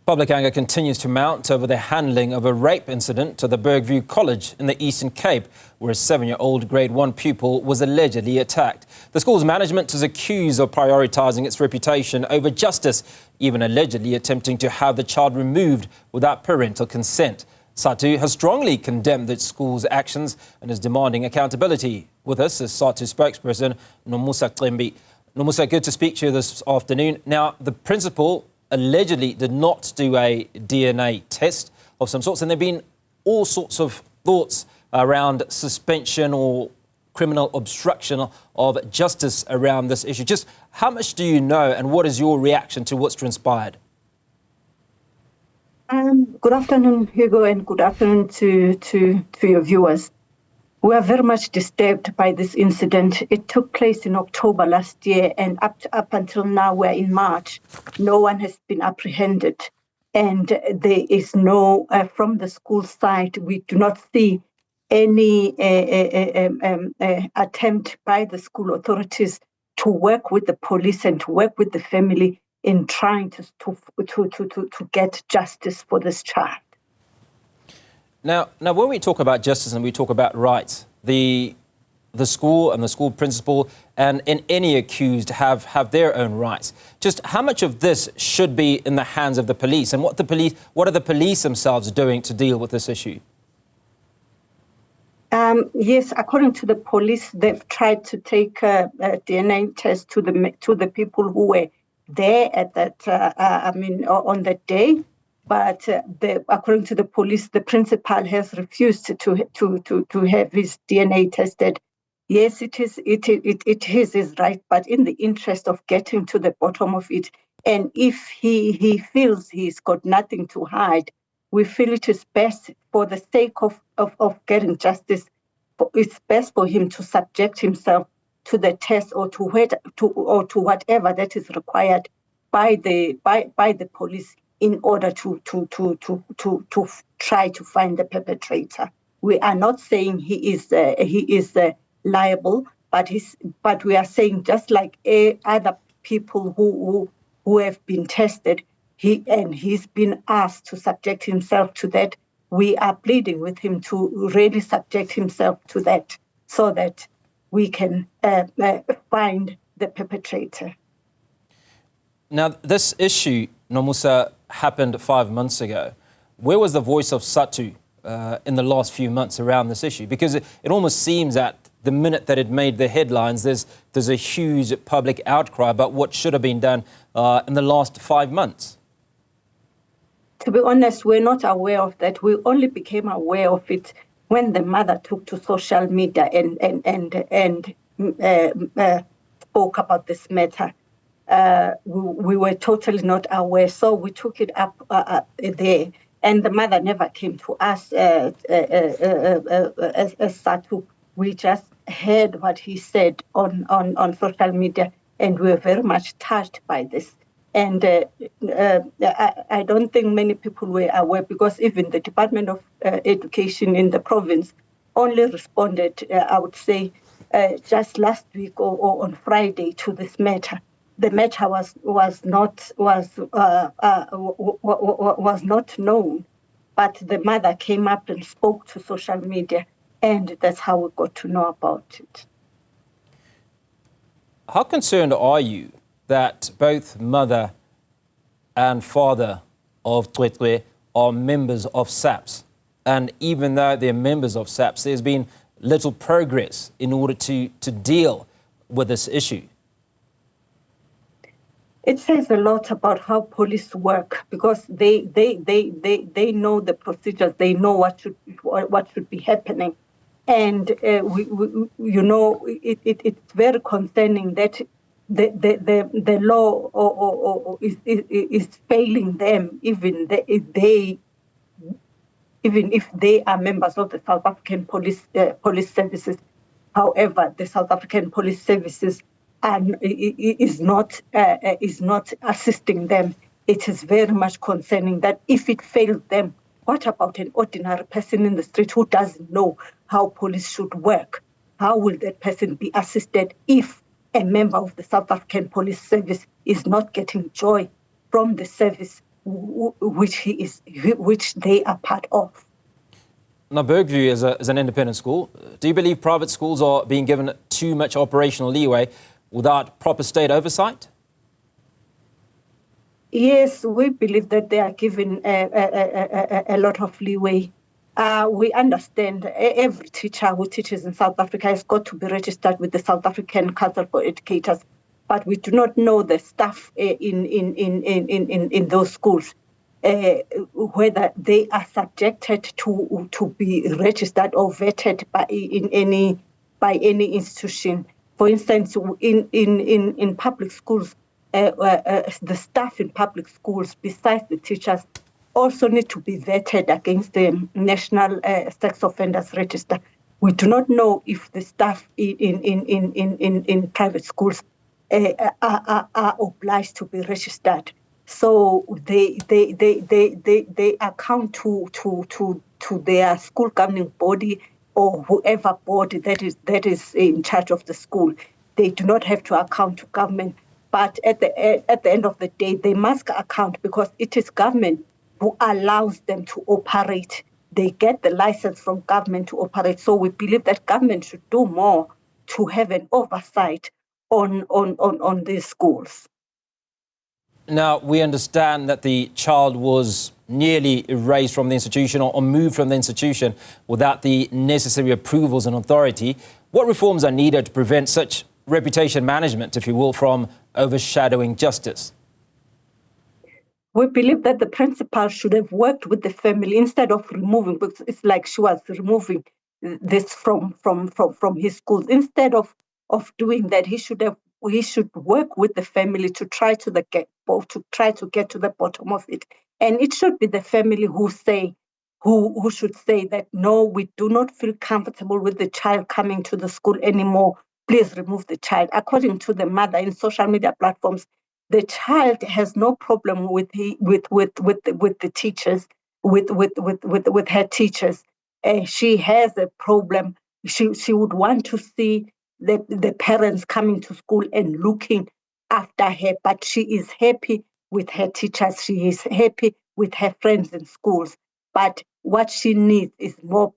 Public anger continues to mount over the handling of a rape incident at the Bergview College in the Eastern Cape, where a 7-year-old grade 1 pupil was allegedly attacked. The school's management is accused of prioritising its reputation over justice, even allegedly attempting to have the child removed without parental consent. SADTU has strongly condemned the school's actions and is demanding accountability. With us is SADTU spokesperson Nomusa Cembi. Nomusa, good to speak to you this afternoon. Now, the principal allegedly did not do a DNA test of some sorts, and there have been all sorts of thoughts around suspension or criminal obstruction of justice around this issue. Just how much do you know, and what is your reaction to what's transpired? Good afternoon, Hugo, and good afternoon to your viewers. We are very much disturbed by this incident. It took place in October last year, and up until now, we're in March. No one has been apprehended, and there is no, from the school side, we do not see any attempt by the school authorities to work with the police and to work with the family in trying to get justice for this child. Now, when we talk about justice and we talk about rights, the school and the school principal and any accused have their own rights. Just how much of this should be in the hands of the police, and what are the police themselves doing to deal with this issue? Yes, according to the police, they've tried to take a DNA test to the people who were there at that on that day. But according to the police, the principal has refused to have his DNA tested. Yes, it is his right, but in the interest of getting to the bottom of it, and if he feels he's got nothing to hide, we feel it is best for the sake of getting justice. It's best for him to subject himself to the test or to whatever that is required by the police, in order to try to find the perpetrator. We are not saying he is liable, but we are saying, just like other people who have been tested, he's been asked to subject himself to that. We are pleading with him to really subject himself to that, so that we can find the perpetrator. Now, this issue, Nomusa, happened 5 months ago. Where was the voice of SADTU in the last few months around this issue? Because it almost seems that the minute that it made the headlines, there's a huge public outcry about what should have been done in the last 5 months. To be honest, we're not aware of that. We only became aware of it when the mother took to social media and spoke about this matter. We were totally not aware, so we took it up there, and the mother never came to us as SADTU. We just heard what he said on social media, and we were very much touched by this. And I don't think many people were aware, because even the Department of Education in the province only responded, I would say, just last week or on Friday to this matter. The matter was not known, but the mother came up and spoke to social media, and that's how we got to know about it. How concerned are you that both mother and father of Twetwe are members of SAPS? And even though they're members of SAPS, there's been little progress in order to deal with this issue. It says a lot about how police work, because they know the procedures, they know what should be happening, and it's very concerning that the law is failing them, even if they are members of the South African police services. However, the South African police services is not assisting them. It is very much concerning that if it fails them, what about an ordinary person in the street who doesn't know how police should work? How will that person be assisted if a member of the South African Police Service is not getting joy from the service which they are part of. Now, Bergview is an independent school. Do you believe private schools are being given too much operational leeway without proper state oversight? Yes, we believe that they are given a lot of leeway. We understand every teacher who teaches in South Africa has got to be registered with the South African Council for Educators, but we do not know the staff in those schools, whether they are subjected to be registered or vetted by any institution. For instance, in public schools, the staff in public schools, besides the teachers, also need to be vetted against the National Sex Offenders Register. We do not know if the staff in private schools are obliged to be registered. So they account to their school governing body or whoever body that is in charge of the school. They do not have to account to government. But at the end of the day, they must account because it is government who allows them to operate. They get the license from government to operate. So we believe that government should do more to have an oversight on these schools. Now, we understand that the child was nearly erased from the institution or moved from the institution without the necessary approvals and authority. What reforms are needed to prevent such reputation management, if you will, from overshadowing justice? We believe that the principal should have worked with the family instead of removing, because it's like she was removing this from his schools. Instead of doing that, he should work with the family to try to get to the bottom of it. And it should be the family who should say that no, we do not feel comfortable with the child coming to the school anymore. Please remove the child. According to the mother in social media platforms, the child has no problem with the teachers, with her teachers. She has a problem. She would want to see the parents coming to school and looking after her, but she is happy with her teachers. She is happy with her friends in schools. But what she needs is more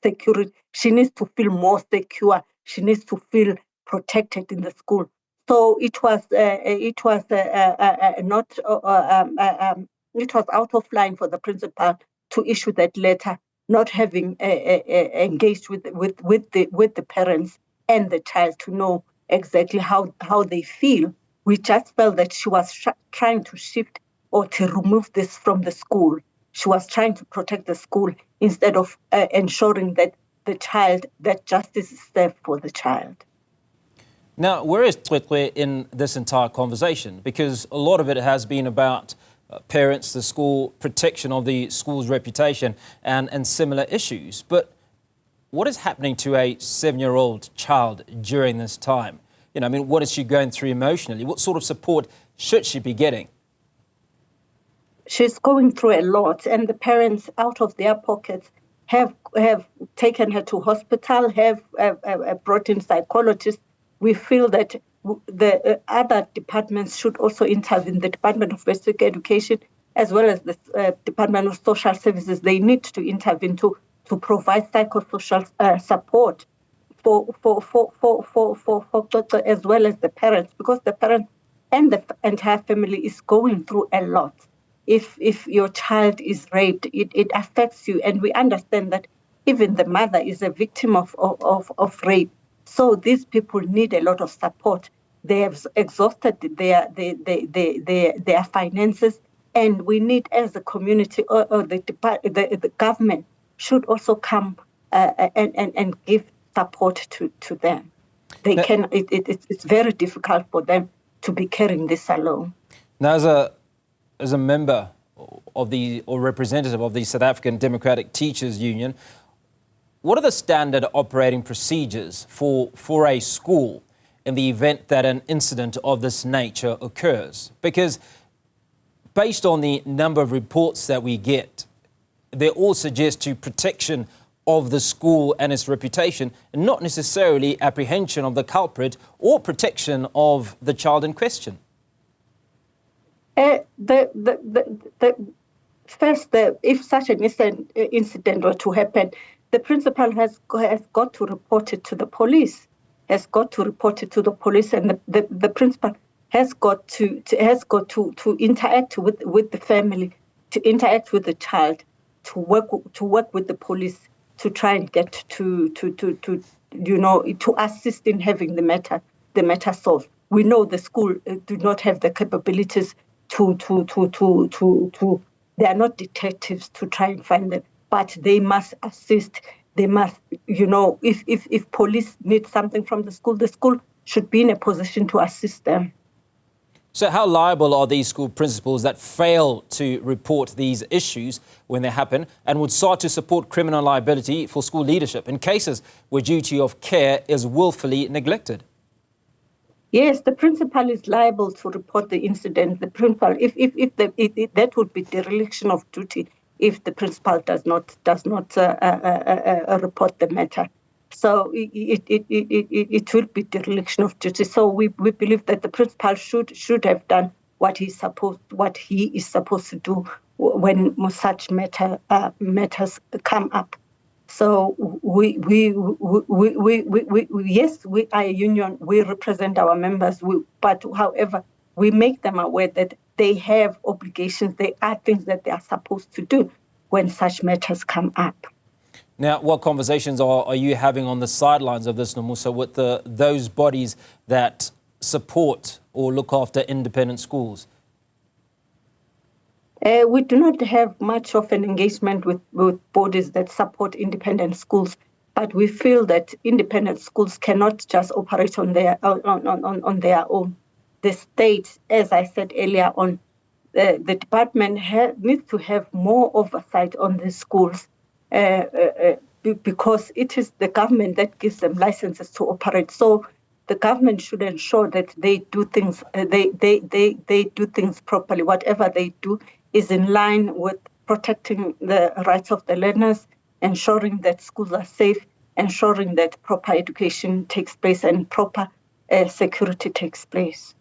security. She needs to feel more secure. She needs to feel protected in the school. So it was out of line for the principal to issue that letter, not having engaged with the parents and the child to know exactly how they feel. We just felt that she was trying to shift or to remove this from the school. She was trying to protect the school instead of ensuring that that justice is served for the child. Now, where is Twetwe in this entire conversation? Because a lot of it has been about parents, the school, protection of the school's reputation and similar issues. But what is happening to a 7-year-old child during this time? You know, I mean, what is she going through emotionally? What sort of support should she be getting? She's going through a lot, and the parents, out of their pockets, have taken her to hospital, have brought in psychologists. We feel that the other departments should also intervene. The Department of Basic Education, as well as the Department of Social Services, they need to intervene to provide psychosocial support for as well as the parents, because the parents and the entire family is going through a lot. If your child is raped, it affects you, and we understand that even the mother is a victim of rape. So these people need a lot of support. They have exhausted their finances, and we need, as a community, or the government should also come and give support to them. They can. It's very difficult for them to be carrying this alone. Now, as a member of or representative of the South African Democratic Teachers Union, what are the standard operating procedures for a school in the event that an incident of this nature occurs? Because based on the number of reports that we get, they all suggest to protection of the school and its reputation, and not necessarily apprehension of the culprit or protection of the child in question. First, if such an incident were to happen, the principal has got to report it to the police. And the principal has got to interact with the family, to interact with the child, to work with the police to try and get to assist in having the matter solved. We know the school do not have the capabilities they are not detectives to try and find them, but they must assist. They must, if police need something from the school should be in a position to assist them. So how liable are these school principals that fail to report these issues when they happen, and would start to support criminal liability for school leadership in cases where duty of care is willfully neglected? Yes, the principal is liable to report the incident. The principal, that would be dereliction of duty if the principal does not report the matter. So it will be dereliction of duty. So we believe that the principal should have done what he is supposed to do when such matters come up. So yes, we are a union. We represent our members. But however, we make them aware that they have obligations. There are things that they are supposed to do when such matters come up. Now, what conversations are you having on the sidelines of this, Nomusa, with those bodies that support or look after independent schools? We do not have much of an engagement with bodies that support independent schools, but we feel that independent schools cannot just operate on their own. The state, as I said earlier on, the department needs to have more oversight on the schools because it is the government that gives them licenses to operate. So the government should ensure that they do things. They do things properly. Whatever they do is in line with protecting the rights of the learners, ensuring that schools are safe, ensuring that proper education takes place and proper security takes place.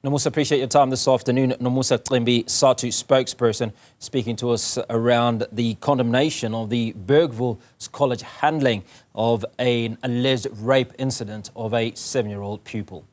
Nomusa, appreciate your time this afternoon. Nomusa Cembi, SADTU spokesperson, speaking to us around the condemnation of the Bergview College handling of an alleged rape incident of a 7-year-old pupil.